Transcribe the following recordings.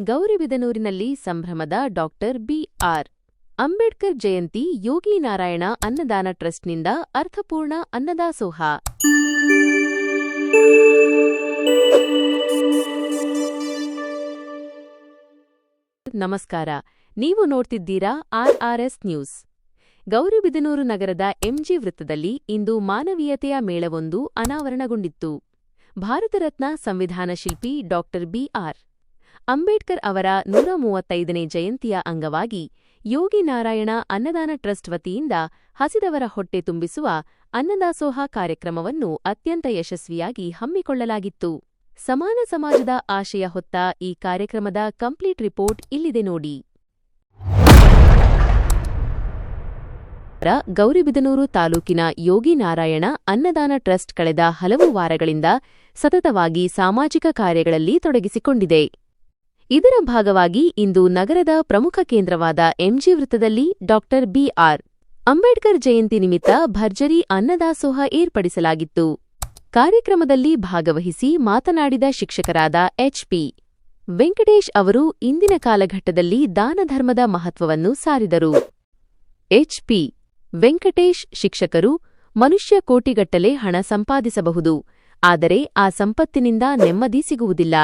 ಗೌರಿಬಿದನೂರಿನಲ್ಲಿ ಸಂಭ್ರಮದ doctor B R. Ambedkar Jayanti Yogi Narayana ಅನ್ನದಾನ ಟ್ರಸ್ಟ್ನಿಂದ ಅರ್ಥಪೂರ್ಣ ಅನ್ನದಾಸೋಹ. ನಮಸ್ಕಾರ, ನೀವು ನೋಡ್ತಿದ್ದೀರಾ ಆರ್ಆರ್ಎಸ್ ನ್ಯೂಸ್. ಗೌರಿಬಿದನೂರು ನಗರದ ಎಂಜಿ ವೃತ್ತದಲ್ಲಿ ಇಂದು ಮಾನವೀಯತೆಯ ಮೇಳವೊಂದು ಅನಾವರಣಗೊಂಡಿತ್ತು. ಭಾರತ ರತ್ನ ಸಂವಿಧಾನ ಶಿಲ್ಪಿ ಡಾಕ್ಟರ್ ಬಿ.ಆರ್. ಅಂಬೇಡ್ಕರ್ ಅವರ 135ನೇ ಜಯಂತಿಯ ಅಂಗವಾಗಿ ಯೋಗಿ ನಾರಾಯಣ ಅನ್ನದಾನ ಟ್ರಸ್ಟ್ ವತಿಯಿಂದ ಹಸಿದವರ ಹೊಟ್ಟೆ ತುಂಬಿಸುವ ಅನ್ನದಾಸೋಹ ಕಾರ್ಯಕ್ರಮವನ್ನು ಅತ್ಯಂತ ಯಶಸ್ವಿಯಾಗಿ ಹಮ್ಮಿಕೊಳ್ಳಲಾಗಿತ್ತು. ಸಮಾನ ಸಮಾಜದ ಆಶಯ ಹೊತ್ತ ಈ ಕಾರ್ಯಕ್ರಮದ ಕಂಪ್ಲೀಟ್ ರಿಪೋರ್ಟ್ ಇಲ್ಲಿದೆ ನೋಡಿ. ಗೌರಿಬಿದನೂರು ತಾಲೂಕಿನ ಯೋಗಿ ನಾರಾಯಣ ಅನ್ನದಾನ ಟ್ರಸ್ಟ್ ಕಳೆದ ಹಲವು ವಾರಗಳಿಂದ ಸತತವಾಗಿ ಸಾಮಾಜಿಕ ಕಾರ್ಯಗಳಲ್ಲಿ ತೊಡಗಿಸಿಕೊಂಡಿದೆ. ಇದರ ಭಾಗವಾಗಿ ಇಂದು ನಗರದ ಪ್ರಮುಖ ಕೇಂದ್ರವಾದ ಎಂಜಿ ವೃತ್ತದಲ್ಲಿ ಡಾಕ್ಟರ್ ಬಿ.ಆರ್. ಅಂಬೇಡ್ಕರ್ ಜಯಂತಿ ನಿಮಿತ್ತ ಭರ್ಜರಿ ಅನ್ನದಾಸೋಹ ಏರ್ಪಡಿಸಲಾಗಿತ್ತು. ಕಾರ್ಯಕ್ರಮದಲ್ಲಿ ಭಾಗವಹಿಸಿ ಮಾತನಾಡಿದ ಶಿಕ್ಷಕರಾದ ಎಚ್.ಪಿ. ವೆಂಕಟೇಶ್ ಅವರು ಇಂದಿನ ಕಾಲಘಟ್ಟದಲ್ಲಿ ದಾನಧರ್ಮದ ಮಹತ್ವವನ್ನು ಸಾರಿದರು. ಎಚ್.ಪಿ. ವೆಂಕಟೇಶ್ ಶಿಕ್ಷಕರು, ಮನುಷ್ಯ ಕೋಟಿಗಟ್ಟಲೆ ಹಣ ಸಂಪಾದಿಸಬಹುದು, ಆದರೆ ಆ ಸಂಪತ್ತಿನಿಂದ ನೆಮ್ಮದಿ ಸಿಗುವುದಿಲ್ಲ.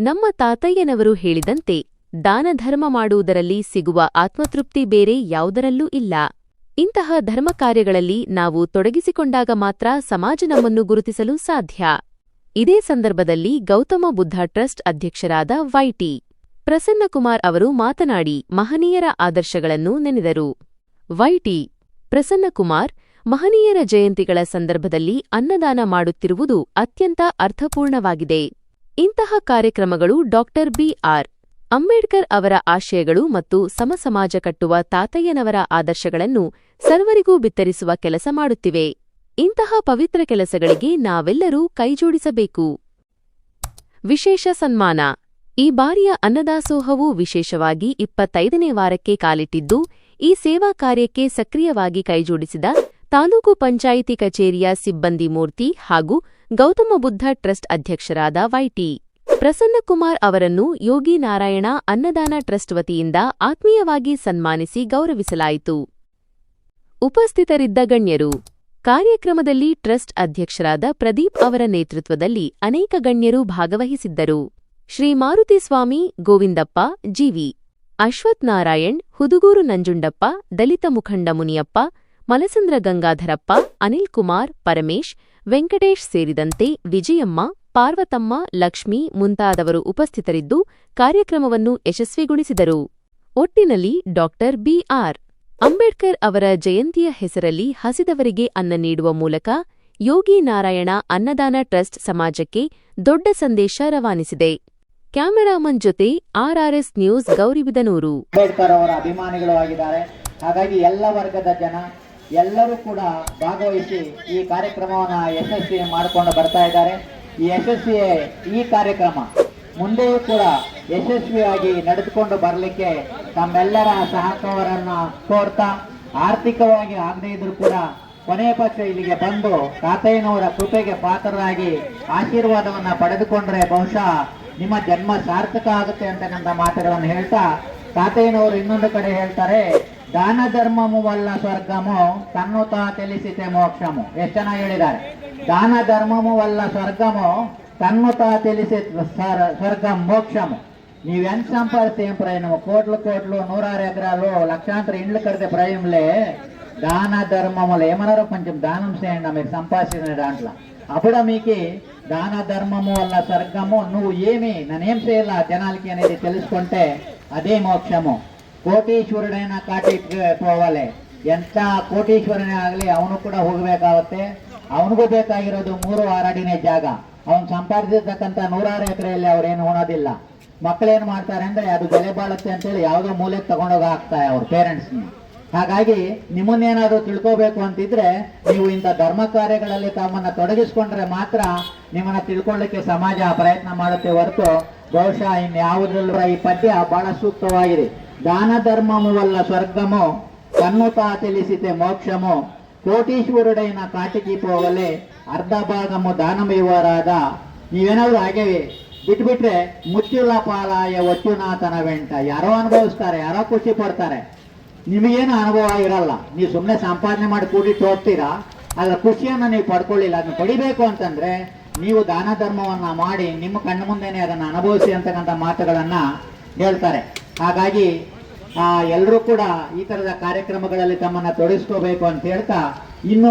ನಮ್ಮ ತಾತಯ್ಯನವರು ಹೇಳಿದಂತೆ ದಾನಧರ್ಮ ಮಾಡುವುದರಲ್ಲಿ ಸಿಗುವ ಆತ್ಮತೃಪ್ತಿ ಬೇರೆ ಯಾವುದರಲ್ಲೂ ಇಲ್ಲ. ಇಂತಹ ಧರ್ಮ ಕಾರ್ಯಗಳಲ್ಲಿ ನಾವು ತೊಡಗಿಸಿಕೊಂಡಾಗ ಮಾತ್ರ ಸಮಾಜ ನಮ್ಮನ್ನು ಗುರುತಿಸಲು ಸಾಧ್ಯ. ಇದೇ ಸಂದರ್ಭದಲ್ಲಿ ಗೌತಮ ಬುದ್ಧ ಟ್ರಸ್ಟ್ ಅಧ್ಯಕ್ಷರಾದ ವೈ.ಟಿ. ಪ್ರಸನ್ನಕುಮಾರ್ ಅವರು ಮಾತನಾಡಿ ಮಹನೀಯರ ಆದರ್ಶಗಳನ್ನು ನೆನೆದರು. ವೈ.ಟಿ. ಪ್ರಸನ್ನಕುಮಾರ್, ಮಹನೀಯರ ಜಯಂತಿಗಳ ಸಂದರ್ಭದಲ್ಲಿ ಅನ್ನದಾನ ಮಾಡುತ್ತಿರುವುದು ಅತ್ಯಂತ ಅರ್ಥಪೂರ್ಣವಾಗಿದೆ. ಇಂತಹ ಕಾರ್ಯಕ್ರಮಗಳು ಡಾಕ್ಟರ್ ಬಿ.ಆರ್. ಅಂಬೇಡ್ಕರ್ ಅವರ ಆಶಯಗಳು ಮತ್ತು ಸಮಸಮಾಜ ಕಟ್ಟುವ ತಾತಯ್ಯನವರ ಆದರ್ಶಗಳನ್ನು ಸರ್ವರಿಗೂ ಬಿತ್ತರಿಸುವ ಕೆಲಸ ಮಾಡುತ್ತಿವೆ. ಇಂತಹ ಪವಿತ್ರ ಕೆಲಸಗಳಿಗೆ ನಾವೆಲ್ಲರೂ ಕೈಜೋಡಿಸಬೇಕು. ವಿಶೇಷ ಸನ್ಮಾನ. ಈ ಬಾರಿಯ ಅನ್ನದಾಸೋಹವು ವಿಶೇಷವಾಗಿ 25ನೇ ವಾರಕ್ಕೆ ಕಾಲಿಟ್ಟಿದ್ದು, ಈ ಸೇವಾ ಕಾರ್ಯಕ್ಕೆ ಸಕ್ರಿಯವಾಗಿ ಕೈಜೋಡಿಸಿದ ತಾಲೂಕು ಪಂಚಾಯಿತಿ ಕಚೇರಿಯ ಸಿಬ್ಬಂದಿ ಮೂರ್ತಿ ಹಾಗೂ ಗೌತಮ ಬುದ್ಧ ಟ್ರಸ್ಟ್ ಅಧ್ಯಕ್ಷರಾದ ವೈ.ಟಿ. ಪ್ರಸನ್ನಕುಮಾರ್ ಅವರನ್ನು ಯೋಗಿ ನಾರಾಯಣ ಅನ್ನದಾನ ಟ್ರಸ್ಟ್ ವತಿಯಿಂದ ಆತ್ಮೀಯವಾಗಿ ಸನ್ಮಾನಿಸಿ ಗೌರವಿಸಲಾಯಿತು. ಉಪಸ್ಥಿತರಿದ್ದ ಗಣ್ಯರು. ಕಾರ್ಯಕ್ರಮದಲ್ಲಿ ಟ್ರಸ್ಟ್ ಅಧ್ಯಕ್ಷರಾದ ಪ್ರದೀಪ್ ಅವರ ನೇತೃತ್ವದಲ್ಲಿ ಅನೇಕ ಗಣ್ಯರು ಭಾಗವಹಿಸಿದ್ದರು. ಶ್ರೀ ಮಾರುತಿಸ್ವಾಮಿ, ಗೋವಿಂದಪ್ಪ, ಜಿವಿ, ಅಶ್ವಥ್ ನಾರಾಯಣ್, ಹುದುಗೂರು ನಂಜುಂಡಪ್ಪ, ದಲಿತ ಮುಖಂಡ ಮುನಿಯಪ್ಪ, ಮಲಸಂದ್ರ ಗಂಗಾಧರಪ್ಪ, ಅನಿಲ್ ಕುಮಾರ್, ಪರಮೇಶ್, ವೆಂಕಟೇಶ್ ಸೇರಿದಂತೆ ವಿಜಯಮ್ಮ, ಪಾರ್ವತಮ್ಮ, ಲಕ್ಷ್ಮಿ ಮುಂತಾದವರು ಉಪಸ್ಥಿತರಿದ್ದು ಕಾರ್ಯಕ್ರಮವನ್ನು ಯಶಸ್ವಿಗೊಳಿಸಿದರು. ಒಟ್ಟಿನಲ್ಲಿ ಡಾಕ್ಟರ್ ಬಿ.ಆರ್. ಅಂಬೇಡ್ಕರ್ ಅವರ ಜಯಂತಿಯ ಹೆಸರಲ್ಲಿ ಹಸಿದವರಿಗೆ ಅನ್ನ ನೀಡುವ ಮೂಲಕ ಯೋಗಿ ನಾರಾಯಣ ಅನ್ನದಾನ ಟ್ರಸ್ಟ್ ಸಮಾಜಕ್ಕೆ ದೊಡ್ಡ ಸಂದೇಶ ರವಾನಿಸಿದೆ. ಕ್ಯಾಮೆರಾಮನ್ ಜೊತೆ ಆರ್ಆರ್ಎಸ್ ನ್ಯೂಸ್, ಗೌರಿಬಿದನೂರು. ಅಂಬೇಡ್ಕರ್ ಅವರ ಅಭಿಮಾನಿಗಳು ಆಗಿದ್ದಾರೆ. ಹಾಗಾಗಿ ಎಲ್ಲ ವರ್ಗದ ಜನ ಎಲ್ಲರೂ ಕೂಡ ಭಾಗವಹಿಸಿ ಈ ಕಾರ್ಯಕ್ರಮವನ್ನು ಯಶಸ್ವಿ ಮಾಡಿಕೊಂಡು ಬರ್ತಾ ಇದ್ದಾರೆ. ಈ ಕಾರ್ಯಕ್ರಮ ಮುಂದೆಯೂ ಕೂಡ ಯಶಸ್ವಿಯಾಗಿ ನಡೆದುಕೊಂಡು ಬರಲಿಕ್ಕೆ ತಮ್ಮೆಲ್ಲರ ಸಹಕಾರವನ್ನು ಕೋರ್ತಾ, ಆರ್ಥಿಕವಾಗಿ ಆಗದೇ ಇದ್ರೂ ಕೂಡ ಕೊನೆಯ ಪಕ್ಷ ಇಲ್ಲಿಗೆ ಬಂದು ತಾತಯ್ಯನವರ ಕೃಪೆಗೆ ಪಾತ್ರರಾಗಿ ಆಶೀರ್ವಾದವನ್ನು ಪಡೆದುಕೊಂಡ್ರೆ ಬಹುಶಃ ನಿಮ್ಮ ಜನ್ಮ ಸಾರ್ಥಕ ಆಗುತ್ತೆ ಅಂತಕ್ಕಂಥ ಮಾತುಗಳನ್ನು ಹೇಳ್ತಾ, ತಾತಯ್ಯನವರು ಇನ್ನೊಂದು ಕಡೆ ಹೇಳ್ತಾರೆ, ದಾನ ಧರ್ಮಮುವಲ್ಲ ಸ್ವರ್ಗಮು ತನ್ನುತ ತಿಳಿಸಿತೆ ಮೋಕ್ಷಮು. ಎಷ್ಟು ಚೆನ್ನಾಗಿ ಹೇಳಿದ್ದಾರೆ. ದಾನ ಧರ್ಮಮುವಲ್ಲ ಸ್ವರ್ಗಮು ತನ್ನುತ ತಿಳಿಸಿ ಸ್ವರ್ಗ ಮೋಕ್ಷಮು. ನೀವೆಂತ ಸಂಪಾದಿಸಿ ఏం ప్రయోజనం? కోట్లు 100 ఎకరాలు లక్షాంతర ఇండ్లు కడితే ప్రయోజనంలే. దాన ధర్మములు ఏమన్నారో కొంచెం దానం చేయండి మీరు సంపాదించిన దాంట్లో. అప్పుడు మీకు దాన ధర్మము వల్ల స్వర్గము, నువ్వు ఏమి నన్నేం చేయాల జనాలకి అనేది తెలుసుకుంటే అదే మోక్షము. ಕೋಟೀಶ್ವರನ ಕಾಟಿಗೆ ಹೋಗಲೆ. ಎಂತ ಕೋಟೀಶ್ವರನೇ ಆಗಲಿ ಅವನು ಕೂಡ ಹೋಗಬೇಕಾಗುತ್ತೆ. ಅವನಿಗೂ ಬೇಕಾಗಿರೋದು 3 ಅಡಿನೇ ಜಾಗ. ಅವನು ಸಂಪಾದಿಸಿರ್ತಕ್ಕಂಥ 100 ಎಕರೆಯಲ್ಲಿ ಅವ್ರೇನು ಉಣೋದಿಲ್ಲ. ಮಕ್ಕಳೇನು ಮಾಡ್ತಾರೆ ಅಂದ್ರೆ ಅದು ಬೆಲೆ ಬಾಳುತ್ತೆ ಅಂತೇಳಿ ಯಾವುದೋ ಮೂಲೆಗೆ ತಗೊಂಡೋಗಿ ಹಾಕ್ತಾರೆ ಅವ್ರ ಪೇರೆಂಟ್ಸ್ನ. ಹಾಗಾಗಿ ನಿಮ್ಮನ್ನೇನಾದ್ರೂ ತಿಳ್ಕೋಬೇಕು ಅಂತಿದ್ರೆ ನೀವು ಇಂಥ ಧರ್ಮ ಕಾರ್ಯಗಳಲ್ಲಿ ತಮ್ಮನ್ನ ತೊಡಗಿಸ್ಕೊಂಡ್ರೆ ಮಾತ್ರ ನಿಮ್ಮನ್ನ ತಿಳ್ಕೊಳ್ಳಿಕ್ಕೆ ಸಮಾಜ ಪ್ರಯತ್ನ ಮಾಡುತ್ತೆ ಹೊರತು ಬಹುಶಃ ಇನ್ಯಾವುದ್ರಲ್ಲೂ ಈ ಪದ್ಯ ಬಹಳ ಸೂಕ್ತವಾಗಿದೆ. ದಾನ ಧರ್ಮಮುವಲ್ಲ ಸ್ವರ್ಗಮು ತನ್ನುತ ತಿಳಿಸಿತೆ ಮೋಕ್ಷಮು ಕೋಟೀಶ್ವರುಡೈನ ಕಾಟಿಗೆ ಹೋಗಲೆ ಅರ್ಧ ಭಾಗಮು ದಾನಮೇವರಾದ. ನೀವೇನಾದ್ರು ಹಾಗೆ ಬಿಟ್ಬಿಟ್ರೆ ಮುಚ್ಚುಲ ಪಾಲಾಯ ಒಚ್ಚುನಾಥನ ವೆಂಟ ಯಾರೋ ಅನುಭವಿಸ್ತಾರೆ, ಯಾರೋ ಖುಷಿ ಪಡ್ತಾರೆ. ನಿಮಗೇನು ಅನುಭವ ಇರಲ್ಲ, ನೀವು ಸುಮ್ಮನೆ ಸಂಪಾದನೆ ಮಾಡಿ ಕೂಡಿಟ್ಟು ಹೋಗ್ತೀರಾ, ಅದರ ಖುಷಿಯನ್ನು ನೀವು ಪಡ್ಕೊಳ್ಳಿಲ್ಲ. ಅದನ್ನ ಪಡಿಬೇಕು ಅಂತಂದ್ರೆ ನೀವು ದಾನ ಧರ್ಮವನ್ನ ಮಾಡಿ ನಿಮ್ಮ ಕಣ್ಣು ಮುಂದೆನೆ ಅದನ್ನು ಅನುಭವಿಸಿ ಅಂತಕ್ಕಂಥ ಮಾತುಗಳನ್ನ ಹೇಳ್ತಾರೆ. ಹಾಗಾಗಿ ಎಲ್ಲರೂ ಕೂಡ ಈ ತರದ ಕಾರ್ಯಕ್ರಮಗಳಲ್ಲಿ ತಮ್ಮನ್ನ ತೊಡಗಿಸ್ಕೋಬೇಕು ಅಂತ ಹೇಳ್ತಾ ಇನ್ನು